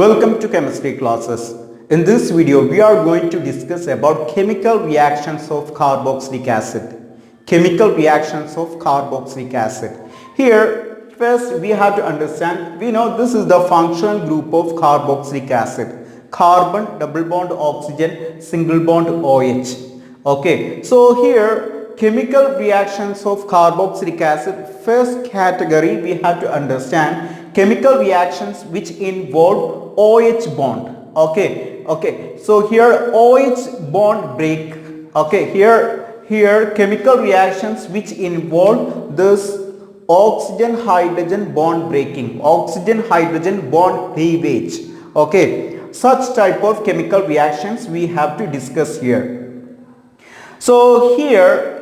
Welcome to chemistry classes. In this video, we are going to discuss about chemical reactions of carboxylic acid. Chemical reactions of carboxylic acid. Here, first we have to understand, we know this is the functional group of carboxylic acid. Carbon, double bond oxygen, single bond OH. Okay, so here chemical reactions of carboxylic acid, first category we have to understand chemical reactions which involve OH bond. Okay, so here OH bond break. Okay, here chemical reactions which involve this oxygen hydrogen bond breaking, oxygen hydrogen bond cleavage. Okay, such type of chemical reactions we have to discuss here. So here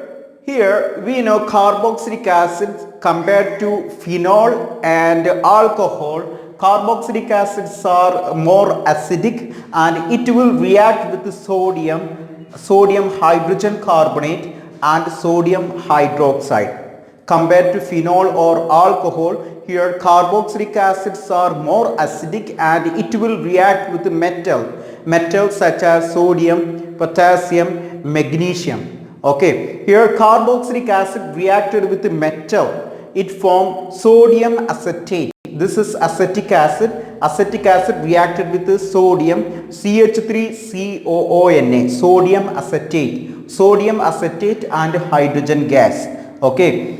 we know carboxylic acid compared to phenol and alcohol, carboxylic acids are more acidic and it will react with sodium hydrogen carbonate and sodium hydroxide. Compared to phenol or alcohol, here carboxylic acids are more acidic and it will react with metals such as sodium, potassium, magnesium. Okay, here carboxylic acid reacted with metal, it formed sodium acetate. This is acetic acid. Acetic acid reacted with the sodium CH3COONA, sodium acetate and hydrogen gas. Okay,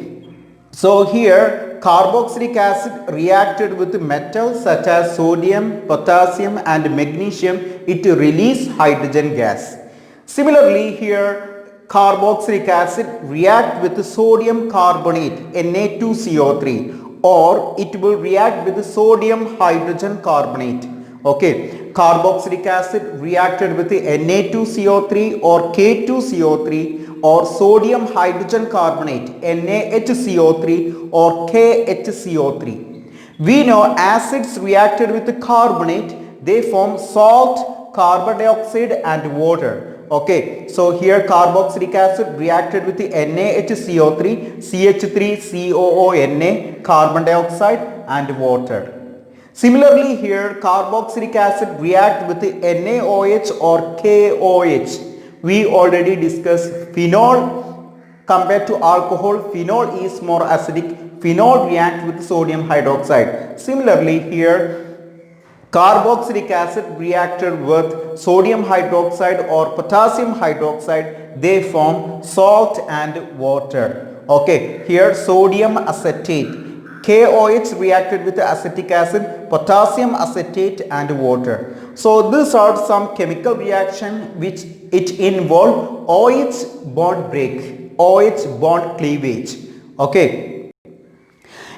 so here carboxylic acid reacted with metals such as sodium, potassium and magnesium, it released hydrogen gas. Similarly here carboxylic acid react with sodium carbonate Na2CO3 or it will react with sodium hydrogen carbonate. Okay, carboxylic acid reacted with Na2CO3 or K2CO3 or sodium hydrogen carbonate NaHCO3 or KHCO3. We know acids reacted with carbonate, they form salt, carbon dioxide and water. Okay, so here carboxylic acid reacted with the NaHCO3, CH3COONA, carbon dioxide and water. Similarly here carboxylic acid react with the NaOH or KOH. We already discussed phenol compared to alcohol, phenol is more acidic, phenol react with sodium hydroxide. Similarly here carboxylic acid reacted with sodium hydroxide or potassium hydroxide, they form salt and water. Okay, here sodium acetate, KOH reacted with acetic acid, potassium acetate and water. So these are some chemical reaction which it involve OH bond break, OH bond cleavage. Okay.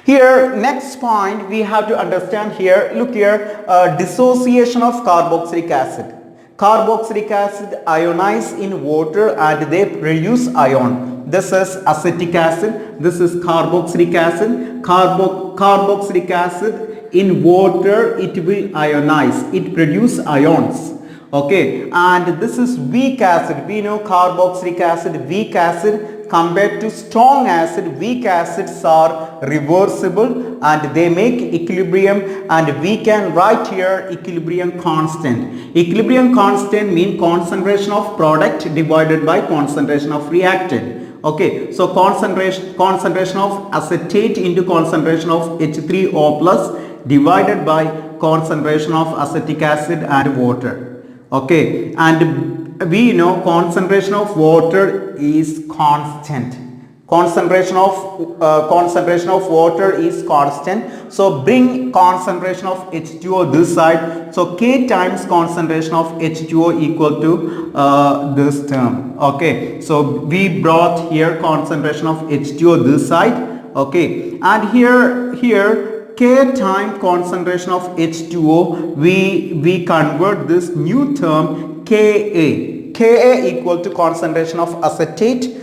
Here next point we have to understand here, look here, dissociation of carboxylic acid. Carboxylic acid ionize in water and they produce ion. This is acetic acid, this is carboxylic acid. Carboxylic acid in water it will ionize, it produce ions. Okay, and this is weak acid. We know carboxylic acid, weak acid. Compared to strong acid, weak acids are reversible and they make equilibrium, and we can write here equilibrium constant. Equilibrium constant means concentration of product divided by concentration of reactant. Okay, so concentration of acetate into concentration of H3O plus divided by concentration of acetic acid and water. Okay, and we know concentration of water is constant. Concentration of water is constant. So bring concentration of H2O this side. So K times concentration of H2O equal to this term. Okay, so we brought here concentration of H2O this side. Okay, and here K time concentration of H2O, we convert this new term Ka equal to concentration of acetate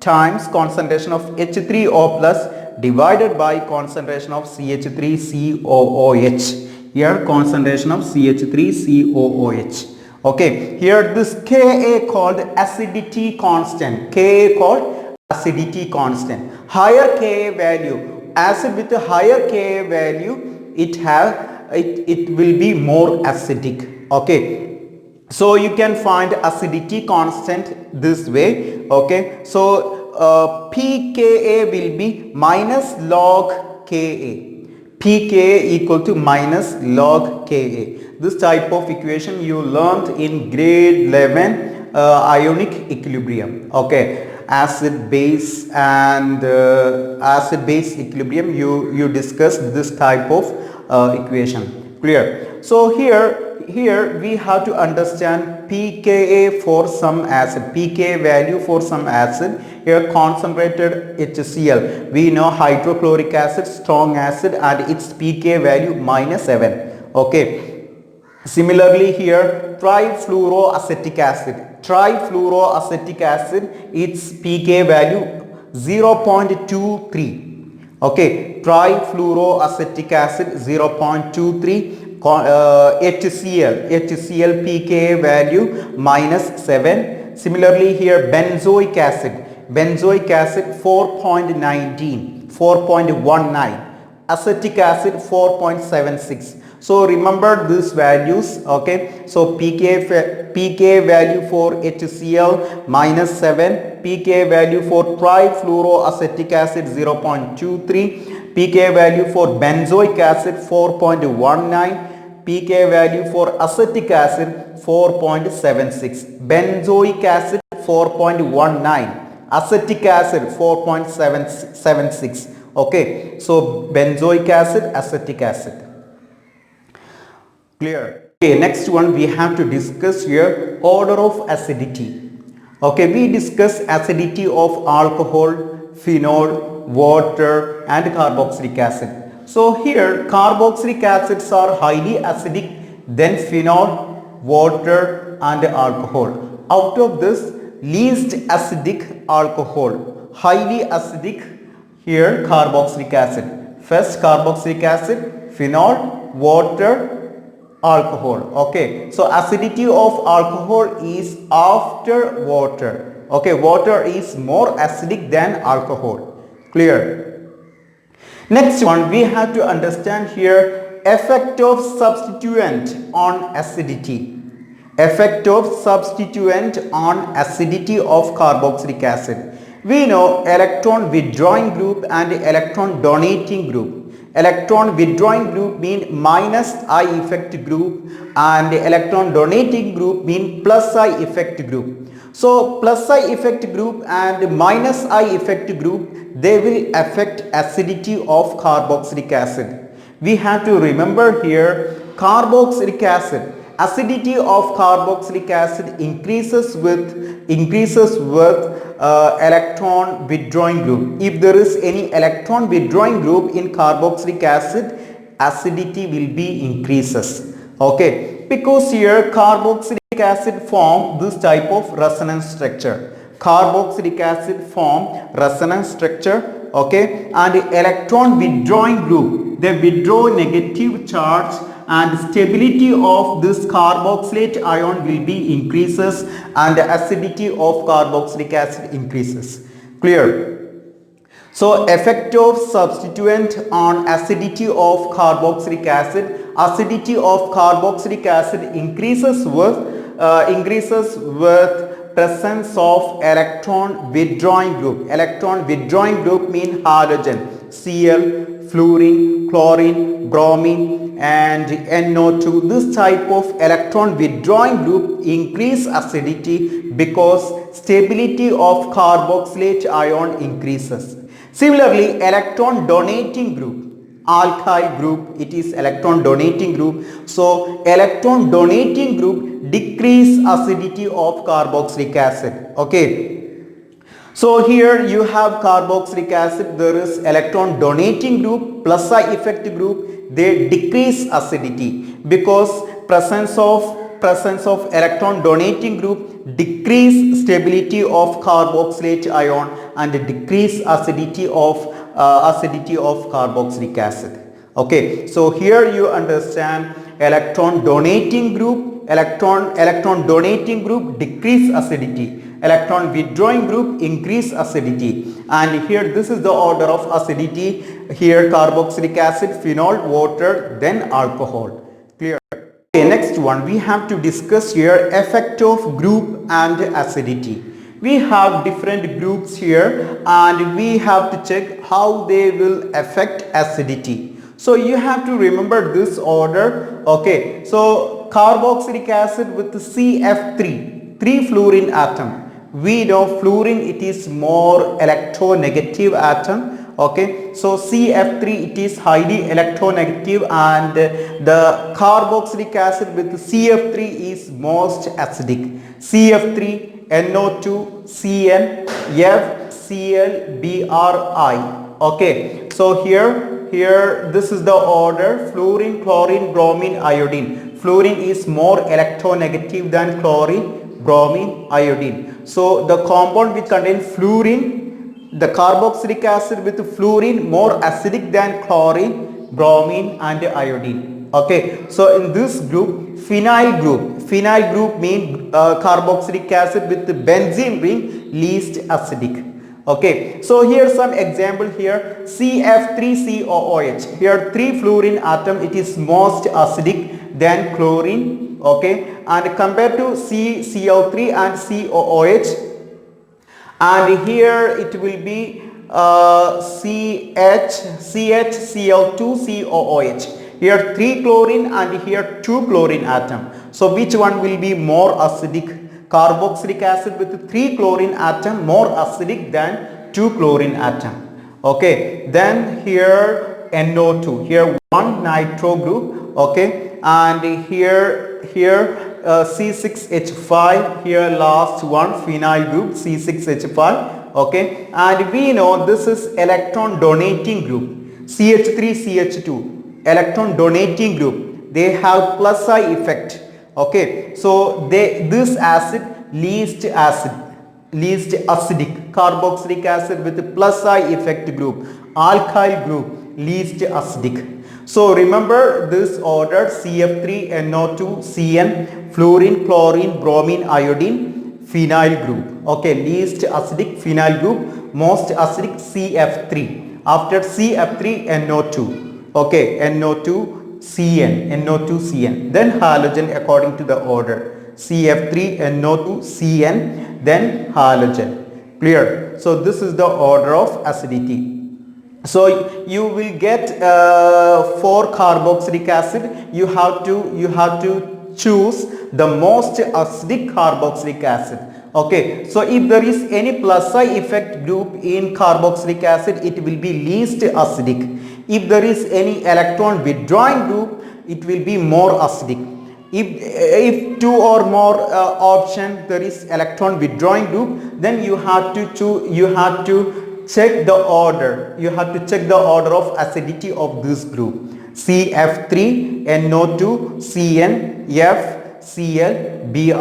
times concentration of H3O plus divided by concentration of CH3COOH. Here concentration of CH3COOH. Okay, here this Ka called acidity constant. Ka called acidity constant. Higher Ka value, acid with a higher Ka value, it have it will be more acidic. Okay, so you can find acidity constant this way. Okay, so pKa will be minus log Ka. pKa equal to minus log Ka. This type of equation you learned in grade 11 ionic equilibrium. Okay, acid base and acid base equilibrium, you discussed this type of equation. Clear? So here we have to understand pKa for some acid, pKa value for some acid. Here concentrated HCl, we know hydrochloric acid, strong acid, and its pKa value -7. Okay, similarly here trifluoroacetic acid, its pKa value 0.23. Okay, trifluoroacetic acid 0.23. HCl pKa value -7. Similarly here benzoic acid 4.19. Acetic acid 4.76. So remember these values. Okay, so pKa value for HCl -7, pKa value for trifluoroacetic acid 0.23, pKa value for benzoic acid 4.19, pKa value for acetic acid 4.76, benzoic acid 4.19, acetic acid 4.76. Okay, so benzoic acid, acetic acid. Clear? Okay, next one we have to discuss here order of acidity. Okay, we discuss acidity of alcohol, phenol, water and carboxylic acid. So here carboxylic acids are highly acidic than phenol, water and alcohol. Out of this, least acidic alcohol, highly acidic here carboxylic acid. First carboxylic acid, phenol, water, alcohol. Okay, so acidity of alcohol is after water. Okay, water is more acidic than alcohol. Clear? Next one we have to understand here effect of substituent on acidity. Effect of substituent on acidity of carboxylic acid. We know electron withdrawing group and electron donating group. Electron withdrawing group mean minus I effect group and electron donating group mean plus I effect group. So plus I effect group and minus I effect group, they will affect acidity of carboxylic acid. We have to remember here carboxylic acid, acidity of carboxylic acid increases with electron withdrawing group. If there is any electron withdrawing group in carboxylic acid, acidity will be increases. Okay, because here carboxylic acid form this type of resonance structure. Carboxylic acid form resonance structure. Okay, and electron withdrawing group, they withdraw negative charge and stability of this carboxylate ion will be increases and the acidity of carboxylic acid increases. Clear? So effect of substituent on acidity of carboxylic acid. Acidity of carboxylic acid increases with presence of electron withdrawing group. Electron withdrawing group mean halogen, Cl, fluorine, chlorine, bromine and NO2. This type of electron withdrawing group increase acidity because stability of carboxylate ion increases. Similarly, electron donating group, alkyl group, it is electron donating group. So electron donating group decrease acidity of carboxylic acid. Okay, so here you have carboxylic acid, there is electron donating group plus I effect group, they decrease acidity because presence of electron donating group decrease stability of carboxylate ion and decrease acidity of carboxylic acid. Okay, so here you understand electron donating group, electron donating group decrease acidity electron withdrawing group increase acidity. And here this is the order of acidity. Here carboxylic acid, phenol, water, then alcohol. Clear? Okay, next one we have to discuss here effect of group and acidity. We have different groups here and we have to check how they will affect acidity. So you have to remember this order. Okay, so carboxylic acid with CF3, 3 fluorine atom. We know fluorine, it is more electronegative atom. Okay, so CF3, it is highly electronegative, and the carboxylic acid with CF3 is most acidic. CF3, NO2, CN, FCl, Bri. Okay, so here this is the order: fluorine, chlorine, bromine, iodine. Fluorine is more electronegative than chlorine, bromine, iodine. So the compound which contains fluorine, the carboxylic acid with fluorine, more acidic than chlorine, bromine and iodine. Okay, so in this group, phenyl group means carboxylic acid with benzene ring, least acidic. Okay, so here's some example here: CF3COOH. Here 3 fluorine atom, it is most acidic than chlorine. Okay, and compared to CCl3 and COOH, and here it will be CHCl2COOH. Here 3 chlorine and here 2 chlorine atom. So which one will be more acidic? Carboxylic acid with 3 chlorine atom more acidic than 2 chlorine atom. Okay, then here NO2, here 1 nitro group. Okay, and here C6H5, here last one phenyl group C6H5. Okay, and we know this is electron donating group. CH3CH2, electron donating group, they have plus I effect. Okay, so this acid least acidic. Carboxylic acid with plus I effect group, alkyl group, least acidic. So remember this order: CF3, NO2, CN, fluorine, chlorine, bromine, iodine, phenyl group. Okay, least acidic phenyl group, most acidic CF3. After CF3, NO2. Okay, NO2, CN, then halogen according to the order: CF3, NO2, CN, then halogen. Clear? So this is the order of acidity. So you will get for carboxylic acid, you have to choose the most acidic carboxylic acid. Okay, so if there is any plus I effect group in carboxylic acid, it will be least acidic. If there is any electron withdrawing group, it will be more acidic. If 2 or more option there is electron withdrawing group, then you have to check the order. You have to check the order of acidity of this group: CF3, NO2, CN, FCl, Bri,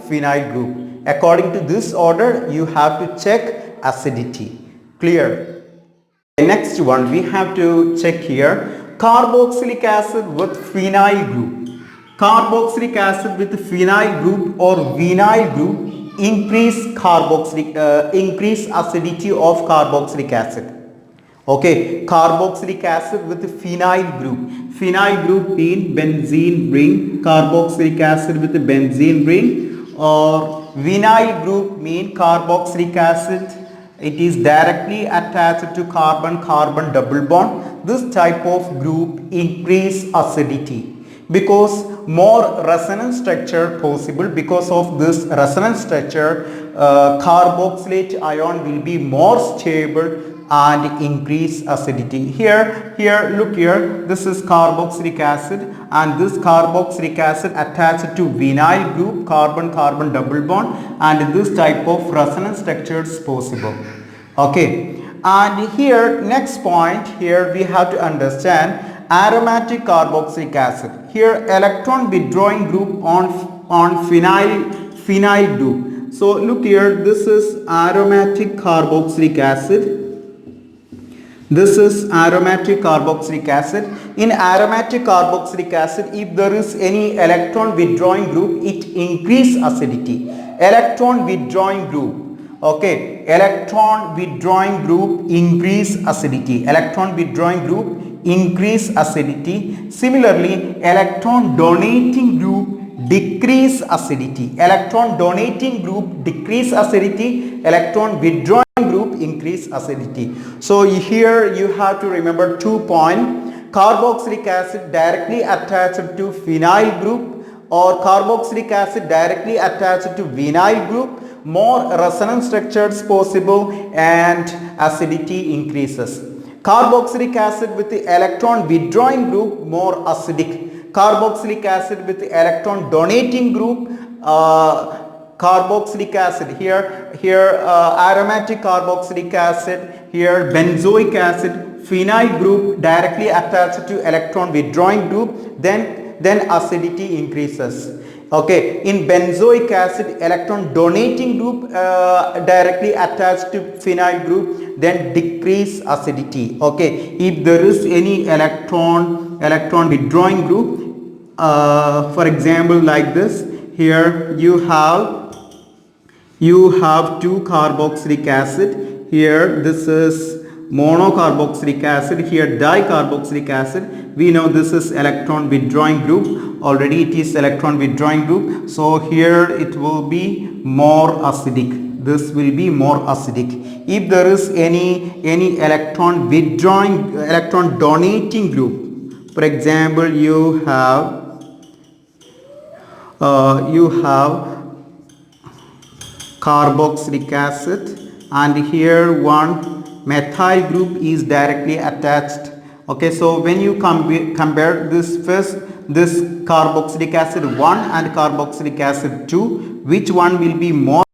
phenyl group. According to this order, you have to check acidity. Clear? Next one we have to check here: carboxylic acid with phenyl group. Carboxylic acid with phenyl group or vinyl group increase acidity of carboxylic acid. Okay, carboxylic acid with phenyl group. Phenyl group mean benzene ring. Carboxylic acid with benzene ring, or vinyl group mean carboxylic acid, it is directly attached to carbon-carbon double bond. This type of group increase acidity because more resonance structure possible. Because of this resonance structure, carboxylate ion will be more stable and increase acidity. Here look here, this is carboxylic acid, and this carboxylic acid attached to vinyl group, carbon-carbon double bond, and this type of resonance structure is possible. Okay, and here next point, here we have to understand aromatic carboxylic acid. Here electron withdrawing group on phenyl group. So look here, this is aromatic carboxylic acid. This is aromatic carboxylic acid. In aromatic carboxylic acid, if there is any electron withdrawing group, it increase acidity. electron withdrawing group. Okay, electron withdrawing group increase acidity. Electron withdrawing group increase acidity. Similarly, electron donating group decrease acidity. Electron donating group decrease acidity. Electron withdrawing group increase acidity. So here you have to remember 2 points. Carboxylic acid directly attached to phenyl group or carboxylic acid directly attached to vinyl group, more resonance structures possible and acidity increases. Carboxylic acid with the electron withdrawing group more acidic. Carboxylic acid with the electron donating group, carboxylic acid here aromatic carboxylic acid, here benzoic acid, phenyl group directly attached to electron withdrawing group, then acidity increases. Okay, in benzoic acid, electron donating group directly attached to phenyl group, then decrease acidity. Okay, if there is any electron withdrawing group, for example like this, here you have 2 carboxylic acid, here this is monocarboxylic acid, here dicarboxylic acid. We know this is electron withdrawing group, already it is electron withdrawing group, so here it will be more acidic. This will be more acidic. If there is any electron donating group, for example you have carboxylic acid and here one methyl group is directly attached. Okay, so when you compare this carboxylic acid 1 and carboxylic acid 2, which one will be more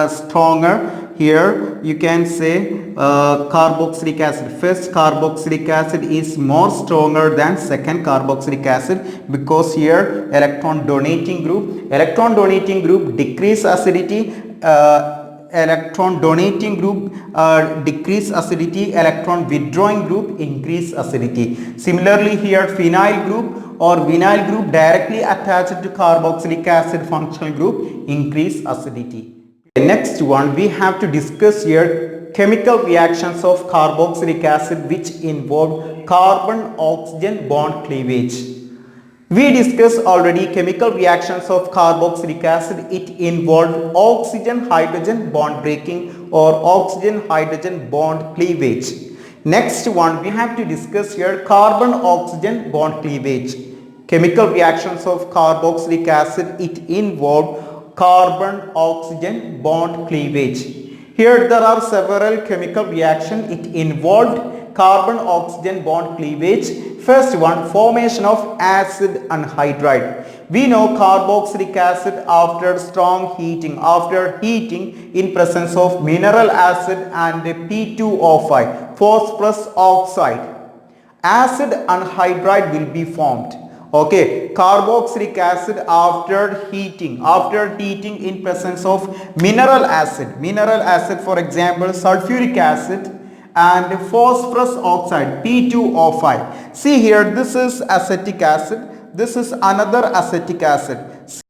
stronger? Here you can say carboxylic acid. First carboxylic acid is more stronger than second carboxylic acid because here electron donating group decrease acidity, electron donating group decrease acidity, electron withdrawing group increase acidity. Similarly here phenyl group or vinyl group directly attached to carboxylic acid functional group increase acidity. Next one, we have to discuss here chemical reactions of carboxylic acid which involve carbon-oxygen bond cleavage. We discussed already chemical reactions of carboxylic acid. It involved oxygen-hydrogen bond breaking or oxygen-hydrogen bond cleavage. Next one, we have to discuss here carbon-oxygen bond cleavage. Chemical reactions of carboxylic acid, it involved carbon-oxygen bond cleavage. Here there are several chemical reactions. It involved carbon-oxygen bond cleavage. First one, formation of acid anhydride. We know carboxylic acid after strong heating, in presence of mineral acid and P2O5, phosphorus oxide, acid anhydride will be formed. Okay, carboxylic acid after heating in presence of mineral acid, for example sulfuric acid and phosphorus oxide P2O5. See here, this is acetic acid, this is another acetic acid,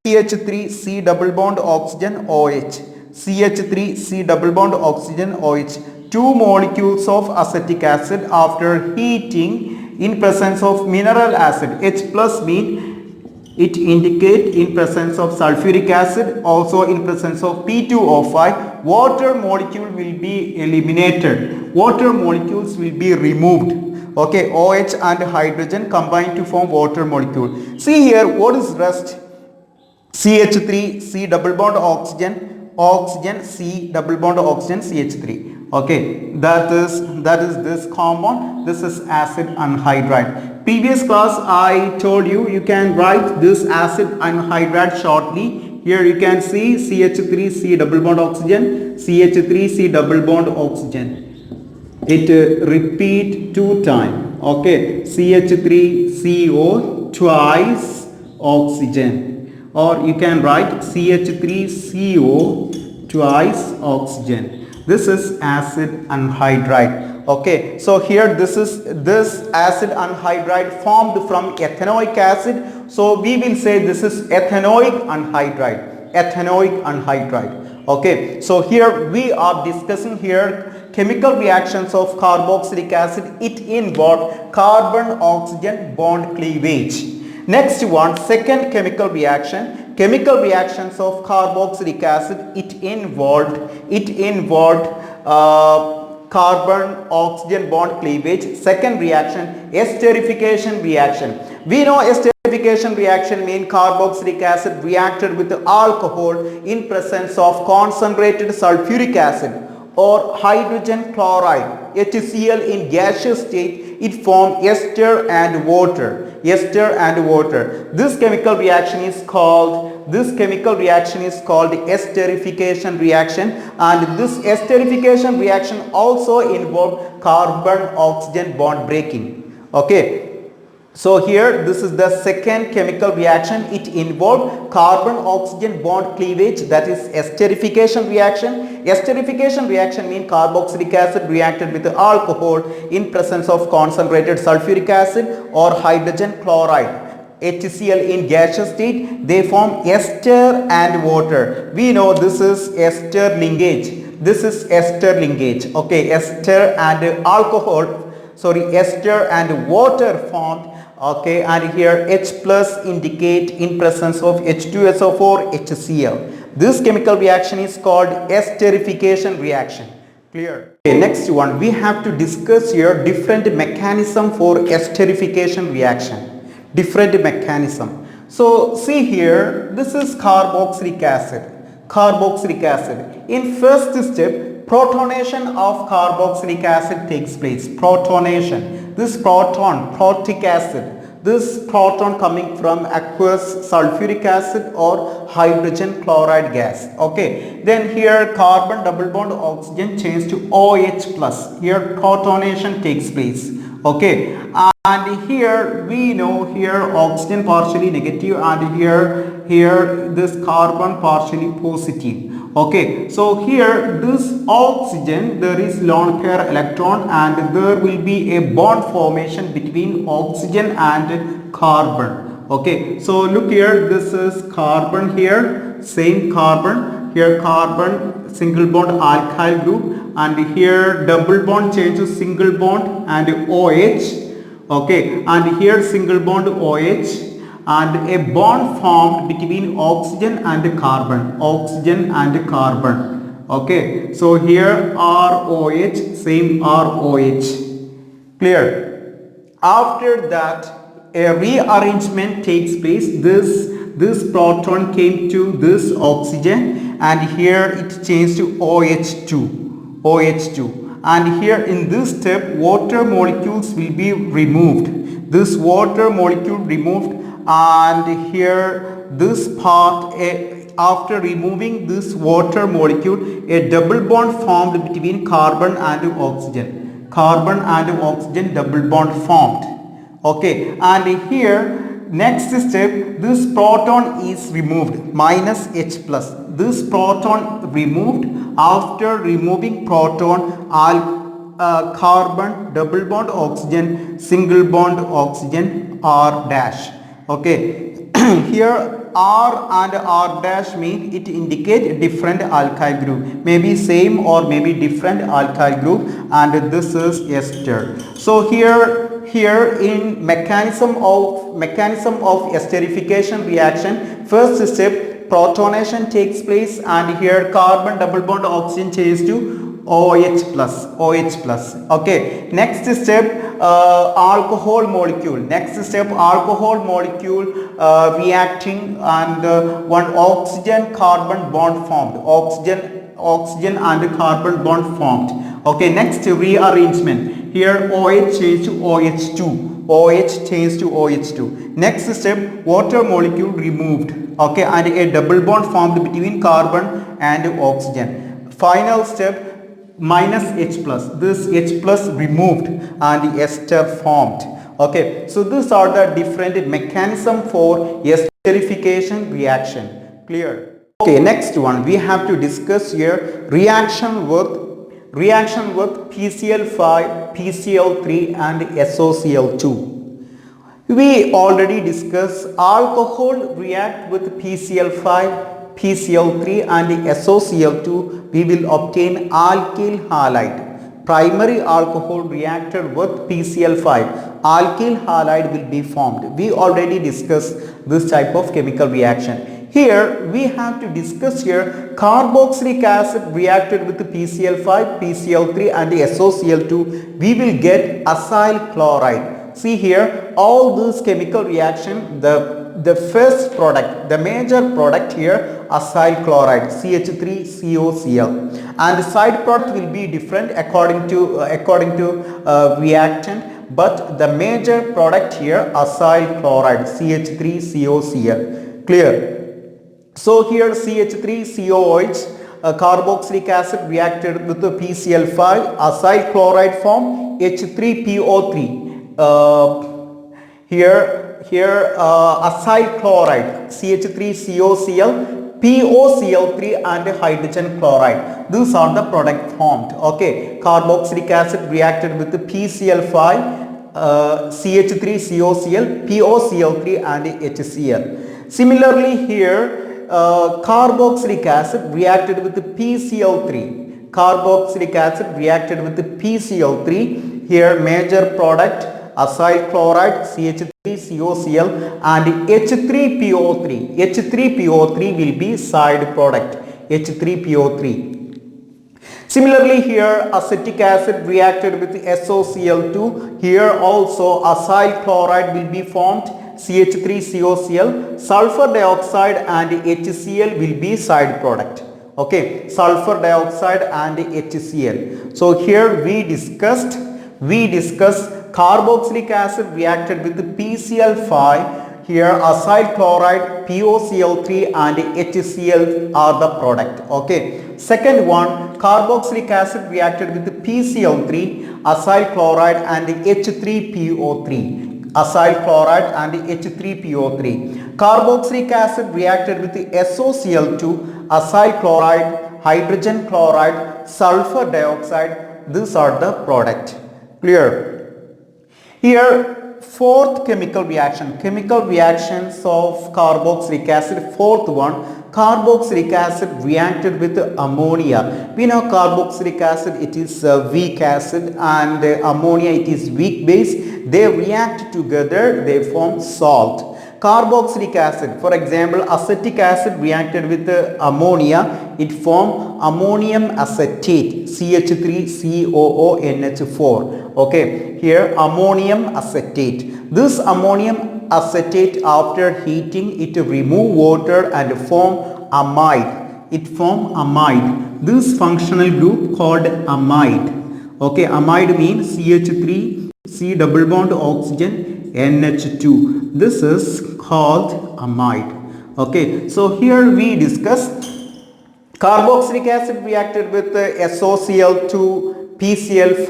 CH3C double bond oxygen OH, CH3C double bond oxygen OH. 2 molecules of acetic acid after heating in presence of mineral acid. H plus mean it indicate in presence of sulfuric acid, also in presence of P2O5. Water molecule will be eliminated, water molecules will be removed. Okay, OH and hydrogen combine to form water molecule. See here, what is rest? CH3C double bond oxygen C double bond oxygen CH3. Okay, that is this compound. This is acid anhydride. Previous class I told you can write this acid anhydride shortly. Here you can see CH3C double bond oxygen, CH3C double bond oxygen. It repeat 2 times. Okay, CH3CO twice oxygen, or you can write CH3CO twice oxygen. This is acid anhydride. Okay, so here this acid anhydride formed from ethanoic acid. So we will say this is ethanoic anhydride. ethanoic anhydride. Okay, so here we are discussing here chemical reactions of carboxylic acid. It involves carbon oxygen bond cleavage. Next one, second chemical reaction, chemical reactions of carboxylic acid. It involved carbon oxygen bond cleavage. Second reaction, esterification reaction. We know esterification reaction means carboxylic acid reacted with alcohol in presence of concentrated sulfuric acid or hydrogen chloride, HCl in gaseous state. It forms ester and water. This chemical reaction is called esterification reaction, and this esterification reaction also involves carbon oxygen bond breaking. Okay, so here this is the second chemical reaction. It involves carbon oxygen bond cleavage, that is esterification reaction. Esterification reaction means carboxylic acid reacted with alcohol in presence of concentrated sulfuric acid or hydrogen chloride, HCl in gaseous state. They form ester and water. We know this is ester linkage. Okay, ester and water formed. Okay, and here H plus indicate in presence of H2SO4 HCl. This chemical reaction is called esterification reaction. Clear? Okay, next one, we have to discuss here different mechanism for esterification reaction. Different mechanism. So see here, this is carboxylic acid. In first step, protonation of carboxylic acid takes place. Protonation. This protic acid. This proton coming from aqueous sulfuric acid or hydrogen chloride gas. Okay. Then here carbon double bond oxygen change to OH plus. Here protonation takes place. Okay. And here we know here oxygen partially negative, and here this carbon partially positive. Okay, so here this oxygen, there is lone pair electron, and there will be a bond formation between oxygen and carbon. Okay, so look here, this is carbon here, same carbon, here carbon single bond alkyl group, and here double bond change to single bond and OH. Okay, and here single bond OH, and a bond formed between oxygen and carbon. Okay, so here ROH, same ROH. Clear? After that, a rearrangement takes place. This proton came to this oxygen, and here it changed to OH2. And here in this step, water molecules will be removed. This water molecule removed, and here this part, after removing this water molecule, a double bond formed between carbon and oxygen. Double bond formed. Okay, and here next step, this proton is removed, minus H plus. This proton removed. After removing proton, carbon double bond oxygen, single bond oxygen, R dash. Okay, here R and R dash mean it indicate different alkyl group, maybe same or maybe different alkyl group, and this is ester. So here in mechanism of esterification reaction, first step, protonation takes place, and here carbon double bond oxygen changes to OH plus. Okay, next step, alcohol molecule. Reacting, and one oxygen carbon bond formed. Oxygen and carbon bond formed. Okay, next rearrangement. Here OH changed to OH2. Next step, water molecule removed. Okay, and a double bond formed between carbon and oxygen. Final step, minus H plus. This H plus removed and ester formed. Okay, so these are the different mechanism for esterification reaction. Clear? Okay, next one we have to discuss here reaction with PCl5, PCl3 and SOCl2. We already discussed alcohol react with PCl5, PCl3 and SOCl2, we will obtain alkyl halide. Primary alcohol reacted with PCl5, alkyl halide will be formed. We already discussed this type of chemical reaction. Here we have to discuss here carboxylic acid reacted with PCl5, PCl3 and SOCl2, we will get acyl chloride. See here, all these chemical reaction, the first product, the major product here, acyl chloride, CH3COCl, and the side product will be different according to reactant, but the major product here, acyl chloride, CH3COCl. Clear? So here CH3COOH, carboxylic acid reacted with the PCl5, acyl chloride form H3PO3. Here acyl chloride, CH3COCl, POCl3 and hydrogen chloride. These are the product formed. Okay, carboxylic acid reacted with the PCl5, CH3COCl, POCl3 and HCl. Similarly here carboxylic acid reacted with the PCl3. Carboxylic acid reacted with the PCl3. Here major product acyl chloride, CH3COCl and H3PO3. H3PO3 will be side product, H3PO3. Similarly here acetic acid reacted with SOCl2. Here also acyl chloride will be formed, CH3COCl, sulfur dioxide and HCl will be side product. Okay, sulfur dioxide and HCl. So here we discussed carboxylic acid reacted with the PCl5. Here acyl chloride, POCl3 and HCl are the product. Okay. Second one, carboxylic acid reacted with the PCl3, acyl chloride and H3PO3. Acyl chloride and H3PO3. Carboxylic acid reacted with the SOCl2, acyl chloride, hydrogen chloride, sulfur dioxide. These are the product. Clear? Here fourth chemical reaction, chemical reactions of carboxylic acid. Fourth one, carboxylic acid reacted with ammonia. We know carboxylic acid, it is a weak acid, and ammonia, it is weak base. They react together, they form salt. Carboxylic acid, for example, acetic acid reacted with ammonia, it form ammonium acetate, CH3COONH4. Okay, here ammonium acetate. This ammonium acetate, after heating, it remove water and form amide. It form amide. This functional group called amide. Okay, amide means CH3, C double bond oxygen, NH2. This is called amide. Okay, so here we discuss carboxylic acid reacted with SOCl2, PCl5,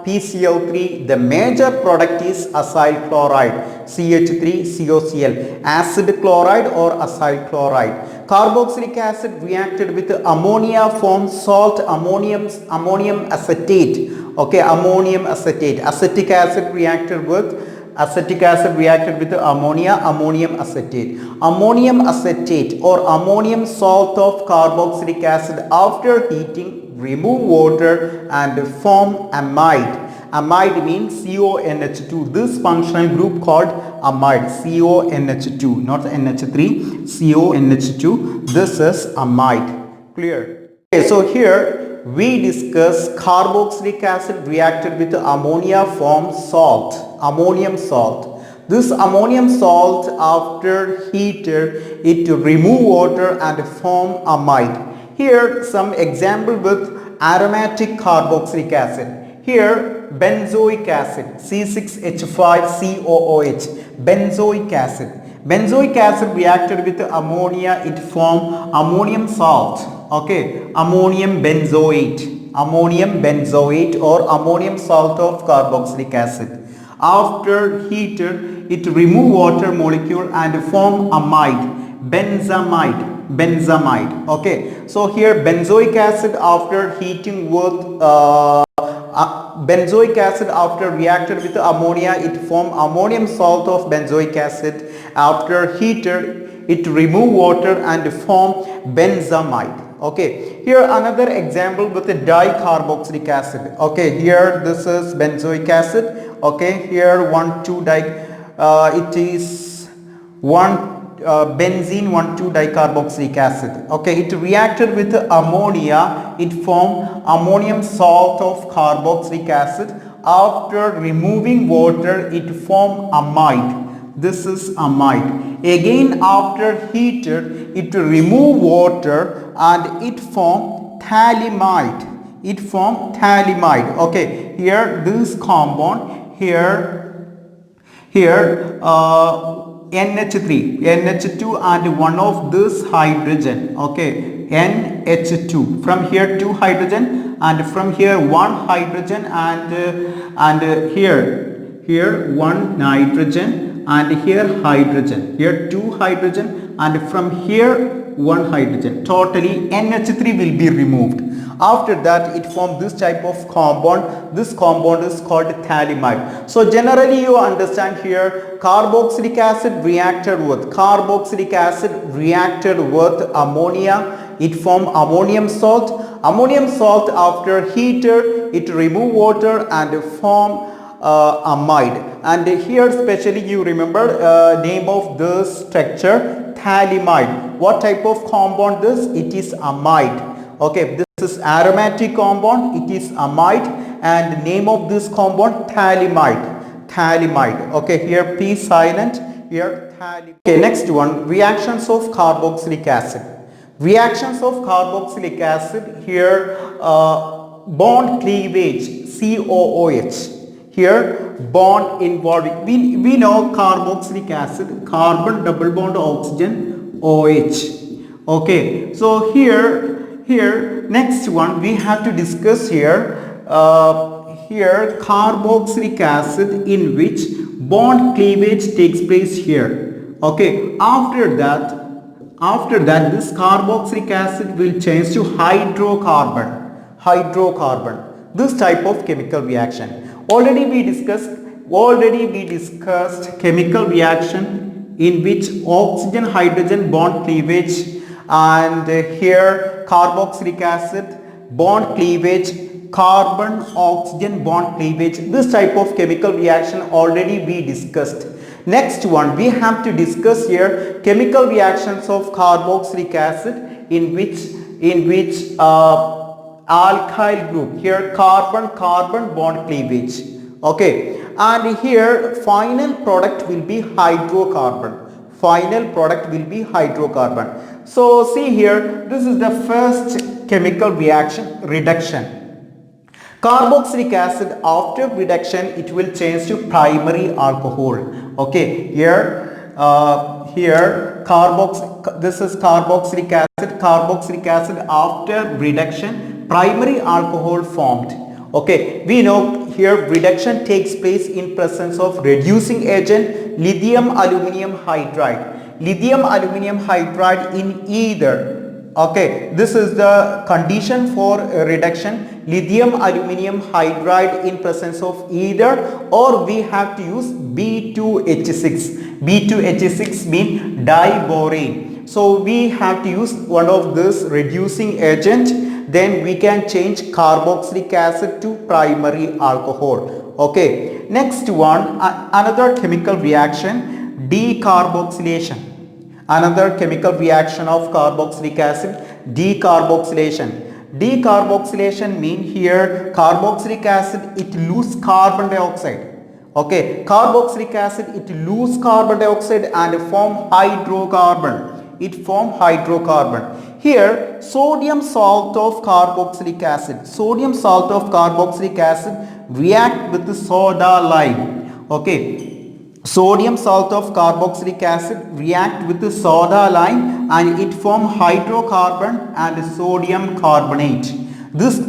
PCl3. The major product is acyl chloride, CH3COCl, acid chloride or acyl chloride. Carboxylic acid reacted with ammonia forms salt, ammonium acetate. Okay, ammonium acetate. Acetic acid reacted with ammonia, ammonium acetate. Ammonium acetate or ammonium salt of carboxylic acid, after heating, remove water and form amide. Amide means CONH2. This functional group called amide, CONH2, not NH3, CONH2. This is amide. Clear? Okay, so here we discuss carboxylic acid reacted with ammonia forms salt, ammonium salt. This ammonium salt, after heated, it remove water and form amide. Here some example with aromatic carboxylic acid. Here benzoic acid, C6H5COOH, benzoic acid. Benzoic acid reacted with ammonia, it form ammonium salt. Okay, ammonium benzoate or ammonium salt of carboxylic acid. After heated, it remove water molecule and form amide, benzamide. Okay, so here benzoic acid, after heating with benzoic acid, after reacted with ammonia, it form ammonium salt of benzoic acid. After heated, it remove water and form benzamide. Okay, here another example with the dicarboxylic acid. Okay, here this is benzoic acid. Okay, here 1,2 it is 1 benzene 1,2 dicarboxylic acid. Okay, it reacted with ammonia, it formed ammonium salt of carboxylic acid. After removing water, it formed amide. This is amide. Again, after heated, it remove water and it formed phthalimide. It formed phthalimide. Okay, here this compound here NH3, NH2 and one of this hydrogen. Okay, NH2. From here 2 hydrogen and from here 1 hydrogen and here 1 nitrogen and here hydrogen. Here 2 hydrogen and from here 1 hydrogen. Totally NH3 will be removed. After that, it forms this type of compound. This compound is called phthalimide. So generally you understand here, carboxylic acid reacted with ammonia. It formed ammonium salt. Ammonium salt, after heated, it remove water and form amide. And here especially you remember name of this structure, phthalimide. What type of compound this? It is amide. Okay, this is aromatic compound, it is amide, and name of this compound phthalimide. Okay, here P silent, here phthalimide. Okay, next one, reactions of carboxylic acid. Reactions of carboxylic acid, here bond cleavage, COOH. Here bond involving, we know carboxylic acid, carbon double bond oxygen, OH. Okay, so here next one we have to discuss here carboxylic acid in which bond cleavage takes place here. Okay, after that this carboxylic acid will change to hydrocarbon. This type of chemical reaction already we discussed chemical reaction in which oxygen hydrogen bond cleavage, and here carboxylic acid bond cleavage, carbon oxygen bond cleavage. This type of chemical reaction already we discussed. Next one we have to discuss here chemical reactions of carboxylic acid in which alkyl group, here carbon bond cleavage. Okay, and here final product will be hydrocarbon. So see here, this is the first chemical reaction, reduction. Carboxylic acid, after reduction it will change to primary alcohol. Okay, this is carboxylic acid after reduction primary alcohol formed. Okay, we know here reduction takes place in presence of reducing agent lithium aluminium hydride. In either. Okay, this is the condition for reduction, lithium aluminium hydride in presence of either, or we have to use B2H6. B2H6 means diborane. So we have to use one of this reducing agent, then we can change carboxylic acid to primary alcohol. Okay, next one, another chemical reaction, decarboxylation. Another chemical reaction of carboxylic acid, decarboxylation. Decarboxylation means here carboxylic acid it lose carbon dioxide. Okay, carboxylic acid it lose carbon dioxide and form hydrocarbon. It form hydrocarbon. Here sodium salt of carboxylic acid react with the soda lime. Okay, sodium salt of carboxylic acid react with the soda lime and it form hydrocarbon and sodium carbonate. This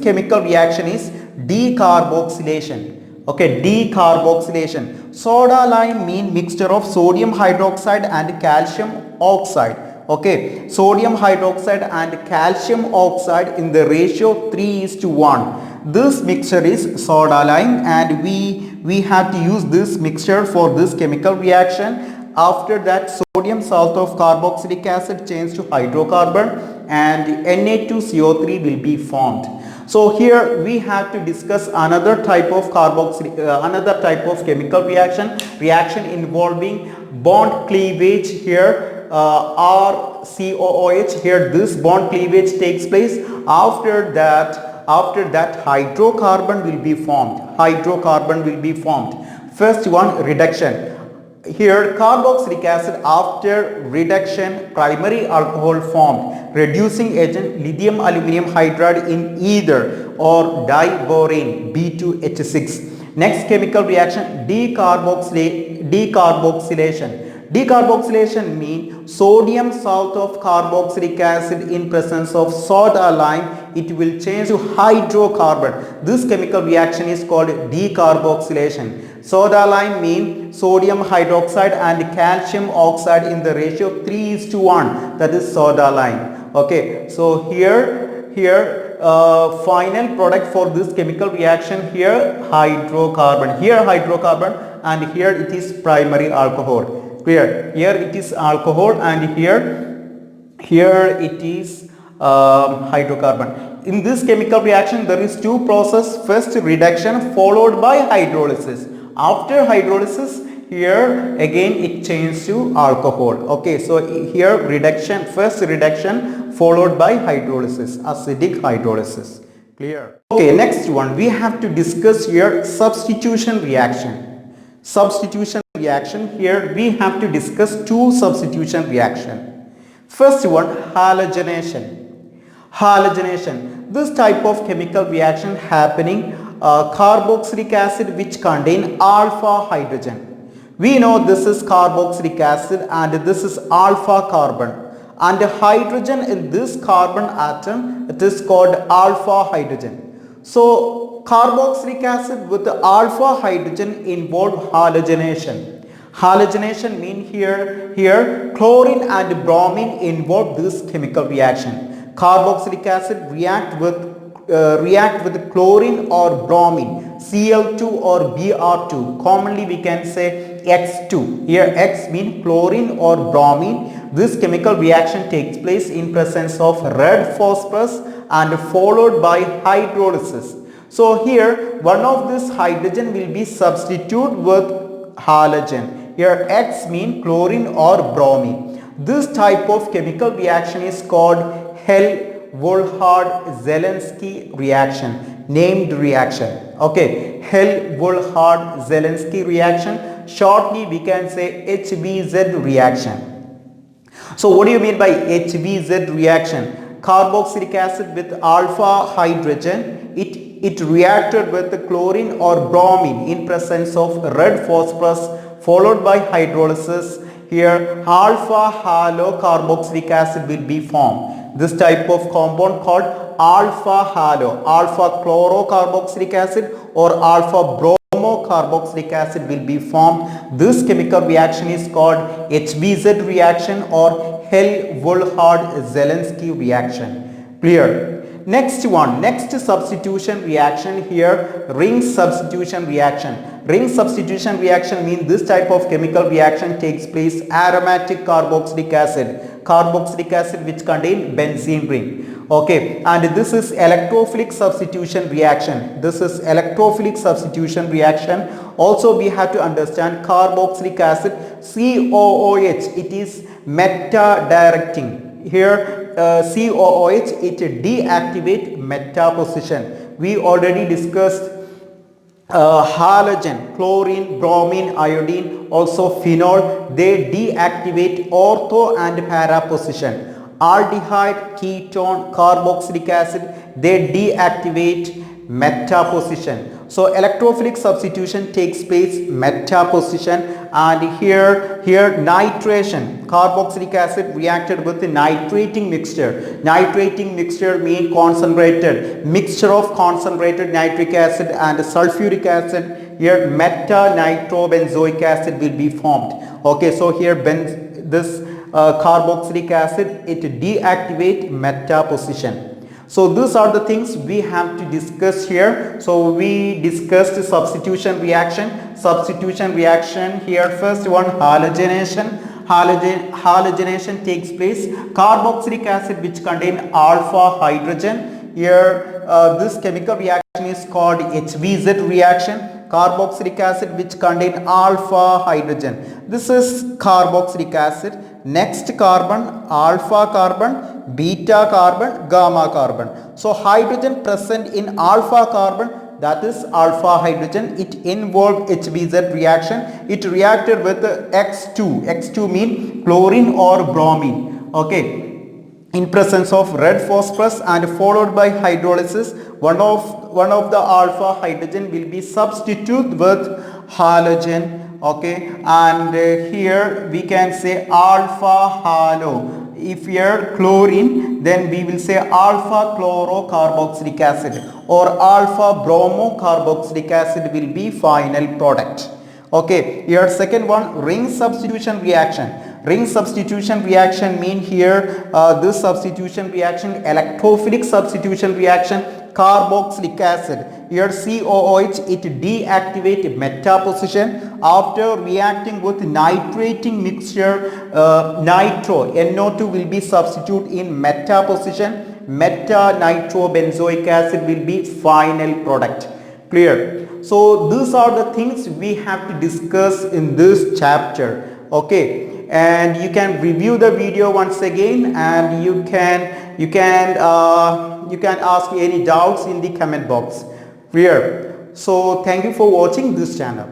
chemical reaction is decarboxylation. Okay, decarboxylation. Soda lime mean mixture of sodium hydroxide and calcium oxide. Okay, sodium hydroxide and calcium oxide in the ratio 3:1. This mixture is soda lime, and we have to use this mixture for this chemical reaction. After that, sodium salt of carboxylic acid change to hydrocarbon and Na2CO3 will be formed. So here we have to discuss another type of another type of chemical reaction involving bond cleavage here, RCOOH. Here this bond cleavage takes place. After that hydrocarbon will be formed. First one, reduction. Here carboxylic acid, after reduction, primary alcohol formed. Reducing agent, lithium aluminum hydride in ether or diborane B2H6. Next chemical reaction, decarboxylation. Decarboxylation means sodium salt of carboxylic acid in presence of soda lime, it will change to hydrocarbon. This chemical reaction is called decarboxylation. Soda lime means sodium hydroxide and calcium oxide in the ratio 3:1, that is soda lime. Okay, so here final product for this chemical reaction, here hydrocarbon, and here it is primary alcohol. Clear? Here it is alcohol and here it is hydrocarbon. In this chemical reaction there is two processes. First reduction followed by hydrolysis. After hydrolysis, here again it changes to alcohol. Okay, so here first reduction followed by hydrolysis, acidic hydrolysis. Clear? Okay, next one we have to discuss here substitution reaction. Here we have to discuss two substitution reaction. First one, halogenation. This type of chemical reaction happening carboxylic acid which contain alpha hydrogen. We know this is carboxylic acid and this is alpha carbon, and the hydrogen in this carbon atom, it is called alpha hydrogen. So carboxylic acid with the alpha hydrogen involve halogenation. Halogenation means here chlorine and bromine involve this chemical reaction. Carboxylic acid react with chlorine or bromine, Cl2 or Br2. Commonly we can say X2. Here X means chlorine or bromine. This chemical reaction takes place in presence of red phosphorus and followed by hydrolysis. So here one of this hydrogen will be substituted with halogen. Here X means chlorine or bromine. This type of chemical reaction is called Hell-Wohlhard-Zelensky reaction, named reaction. Okay, Hell-Wohlhard-Zelensky reaction. Shortly we can say HVZ reaction. So what do you mean by HVZ reaction? Carboxylic acid with alpha hydrogen, it reacted with the chlorine or bromine in presence of red phosphorus followed by hydrolysis. Here alpha halo carboxylic acid will be formed. This type of compound called alpha halo, alpha chlorocarboxylic acid or alpha bromo carboxylic acid will be formed. This chemical reaction is called HVZ reaction or Hell-Wohlhard-Zelensky reaction. Clear? Next substitution reaction, here ring substitution reaction. Ring substitution reaction means this type of chemical reaction takes place aromatic carboxylic acid which contain benzene ring. Okay, and this is electrophilic substitution reaction. Also we have to understand carboxylic acid COOH, it is meta directing. Here COOH, it deactivate meta position. We already discussed halogen, chlorine, bromine, iodine, also phenol, they deactivate ortho and para position. Aldehyde, ketone, carboxylic acid, they deactivate meta position. So electrophilic substitution takes place meta position, and here nitration, carboxylic acid reacted with the nitrating mixture. Nitrating mixture means concentrated mixture of concentrated nitric acid and sulfuric acid. Here meta nitrobenzoic acid will be formed. Okay, so here this carboxylic acid, it deactivate meta position. So these are the things we have to discuss here. So we discussed substitution reaction. Substitution reaction here, first one, halogenation. Halogenation takes place. Carboxylic acid which contain alpha hydrogen. Here this chemical reaction is called HVZ reaction. Carboxylic acid which contain alpha hydrogen. This is carboxylic acid. Next carbon, alpha carbon, beta carbon, gamma carbon. So hydrogen present in alpha carbon, that is alpha hydrogen. It involved HVZ reaction. It reacted with X2. X2 mean chlorine or bromine. Okay. In presence of red phosphorus and followed by hydrolysis, one of the alpha hydrogen will be substituted with halogen. Okay, and here we can say alpha halo. If here chlorine, then we will say alpha chlorocarboxylic acid, or alpha bromocarboxylic acid will be final product. Okay, here second one, ring substitution reaction. Ring substitution reaction mean here this substitution reaction, electrophilic substitution reaction, carboxylic acid. Here COOH, it deactivate meta position after reacting with nitrating mixture. Nitro NO2 will be substitute in meta position. Meta nitrobenzoic acid will be final product. Clear? So these are the things we have to discuss in this chapter. Okay, and you can review the video once again, and you can ask any doubts in the comment box. Clear? So thank you for watching this channel.